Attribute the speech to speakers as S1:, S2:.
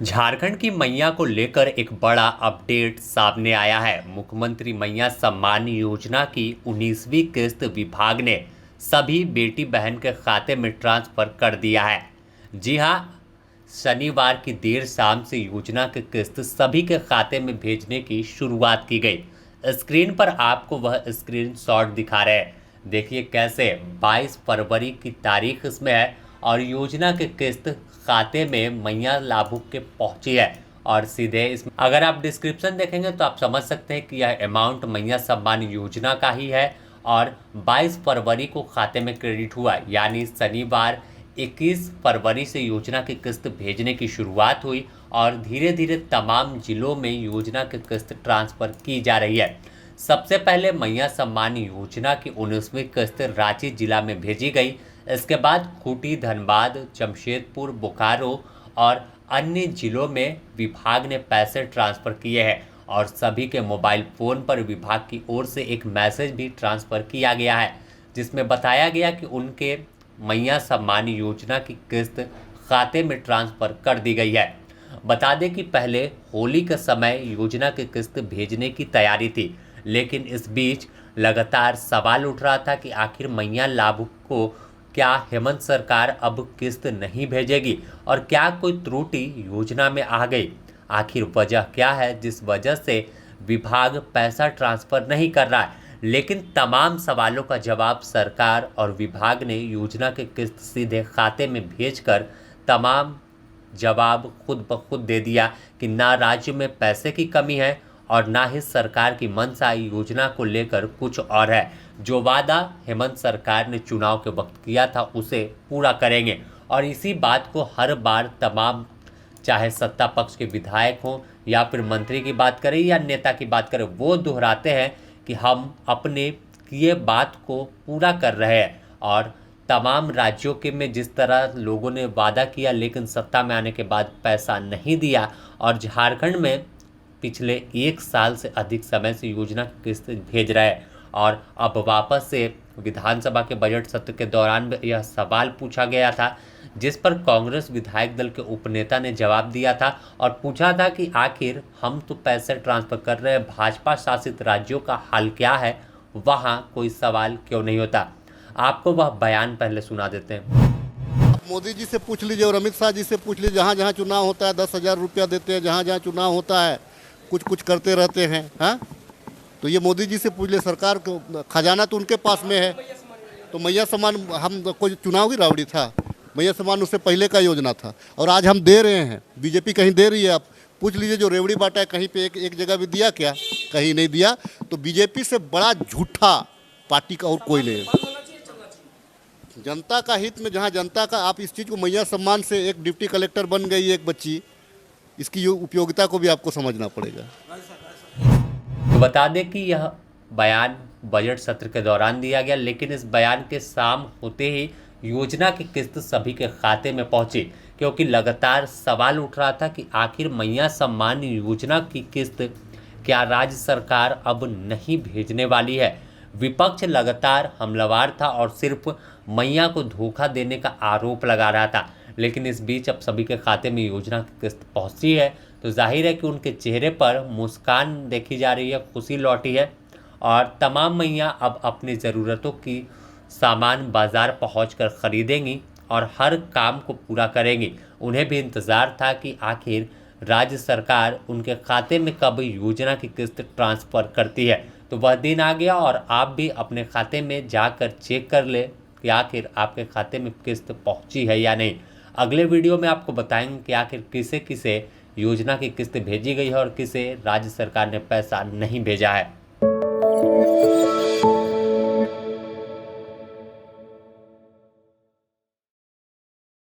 S1: झारखंड की मैया को लेकर एक बड़ा अपडेट सामने आया है। मुख्यमंत्री मैया सम्मान योजना की 19वीं किस्त विभाग ने सभी बेटी बहन के खाते में ट्रांसफर कर दिया है। जी हां, शनिवार की देर शाम से योजना की किस्त सभी के खाते में भेजने की शुरुआत की गई। स्क्रीन पर आपको वह स्क्रीनशॉट दिखा रहे हैं। देखिए कैसे 22 फरवरी की तारीख इसमें है और योजना की किस्त खाते में मैया लाभुक के पहुंची है। और सीधे इसमें अगर आप डिस्क्रिप्शन देखेंगे तो आप समझ सकते हैं कि यह अमाउंट मैया सम्मान योजना का ही है और 22 फरवरी को खाते में क्रेडिट हुआ, यानी शनिवार 21 फरवरी से योजना की किस्त भेजने की शुरुआत हुई और धीरे धीरे तमाम जिलों में योजना की किस्त ट्रांसफर की जा रही है। सबसे पहले मैया सम्मान योजना की 19वीं किस्त रांची जिला में भेजी गई। इसके बाद खूंटी, धनबाद, जमशेदपुर, बोकारो और अन्य जिलों में विभाग ने पैसे ट्रांसफर किए हैं और सभी के मोबाइल फ़ोन पर विभाग की ओर से एक मैसेज भी ट्रांसफ़र किया गया है, जिसमें बताया गया कि उनके मैया सम्मान योजना की किस्त खाते में ट्रांसफ़र कर दी गई है। बता दें कि पहले होली के समय योजना की किस्त भेजने की तैयारी थी, लेकिन इस बीच लगातार सवाल उठ रहा था कि आखिर मैया लाभुक को क्या हेमंत सरकार अब किस्त नहीं भेजेगी और क्या कोई त्रुटि योजना में आ गई। आखिर वजह क्या है जिस वजह से विभाग पैसा ट्रांसफ़र नहीं कर रहा है। लेकिन तमाम सवालों का जवाब सरकार और विभाग ने योजना की किस्त सीधे खाते में भेजकर तमाम जवाब खुद ब खुद दे दिया कि ना राज्य में पैसे की कमी है और ना ही सरकार की मंशा योजना को लेकर कुछ और है। जो वादा हेमंत सरकार ने चुनाव के वक्त किया था उसे पूरा करेंगे और इसी बात को हर बार तमाम, चाहे सत्ता पक्ष के विधायक हों या फिर मंत्री की बात करें या नेता की बात करें, वो दोहराते हैं कि हम अपने किए बात को पूरा कर रहे हैं। और तमाम राज्यों के में जिस तरह लोगों ने वादा किया लेकिन सत्ता में आने के बाद पैसा नहीं दिया और झारखंड में पिछले 1 साल से अधिक समय से योजना की किस्त भेज रहा है और अब वापस से विधानसभा के बजट सत्र के दौरान यह सवाल पूछा गया था, जिस पर कांग्रेस विधायक दल के उपनेता ने जवाब दिया था और पूछा था कि आखिर हम तो पैसे ट्रांसफर कर रहे हैं, भाजपा शासित राज्यों का हाल क्या है, वहां कोई सवाल क्यों नहीं होता। आपको वह बयान पहले सुना देते हैं।
S2: मोदी जी से पूछ लीजिए और अमित शाह जी से पूछ लीजिए, जहाँ जहाँ चुनाव होता है 10,000 रुपया देते हैं, जहाँ जहाँ चुनाव होता है कुछ कुछ करते रहते हैं। हाँ, तो ये मोदी जी से पूछ ले, सरकार को खजाना तो उनके पास में है। तो मैया सम्मान हम कोई चुनावी रावड़ी था, मैया सम्मान उससे पहले का योजना था और आज हम दे रहे हैं। बीजेपी कहीं दे रही है? आप पूछ लीजिए, जो रेवड़ी बांटा है कहीं पे एक जगह भी दिया क्या? कहीं नहीं दिया। तो बीजेपी से बड़ा झूठा पार्टी का और कोई नहीं है। जनता का हित में, जहाँ जनता का, आप इस चीज़ को मैया सम्मान से एक डिप्टी कलेक्टर बन गई एक बच्ची, इसकी उपयोगिता को भी आपको समझना पड़ेगा।
S1: तो बता दें कि यह बयान बजट सत्र के दौरान दिया गया, लेकिन इस बयान के शाम होते ही योजना की किस्त सभी के खाते में पहुंची, क्योंकि लगातार सवाल उठ रहा था कि आखिर मैया सम्मान योजना की किस्त क्या राज्य सरकार अब नहीं भेजने वाली है। विपक्ष लगातार हमलावर था और सिर्फ मैया को धोखा देने का आरोप लगा रहा था, लेकिन इस बीच अब सभी के खाते में योजना की किस्त पहुंची है तो जाहिर है कि उनके चेहरे पर मुस्कान देखी जा रही है, खुशी लौटी है और तमाम मैया अब अपनी ज़रूरतों की सामान बाज़ार पहुंचकर ख़रीदेंगी और हर काम को पूरा करेंगी। उन्हें भी इंतज़ार था कि आखिर राज्य सरकार उनके खाते में कब योजना की किस्त ट्रांसफ़र करती है। तो वह दिन आ गया और आप भी अपने खाते में जाकर चेक कर ले कि आखिर आपके खाते में किस्त पहुंची है या नहीं। अगले वीडियो में आपको बताएंगे कि आखिर किसे किसे योजना की किस्त भेजी गई है और किसे राज्य सरकार ने पैसा नहीं भेजा है।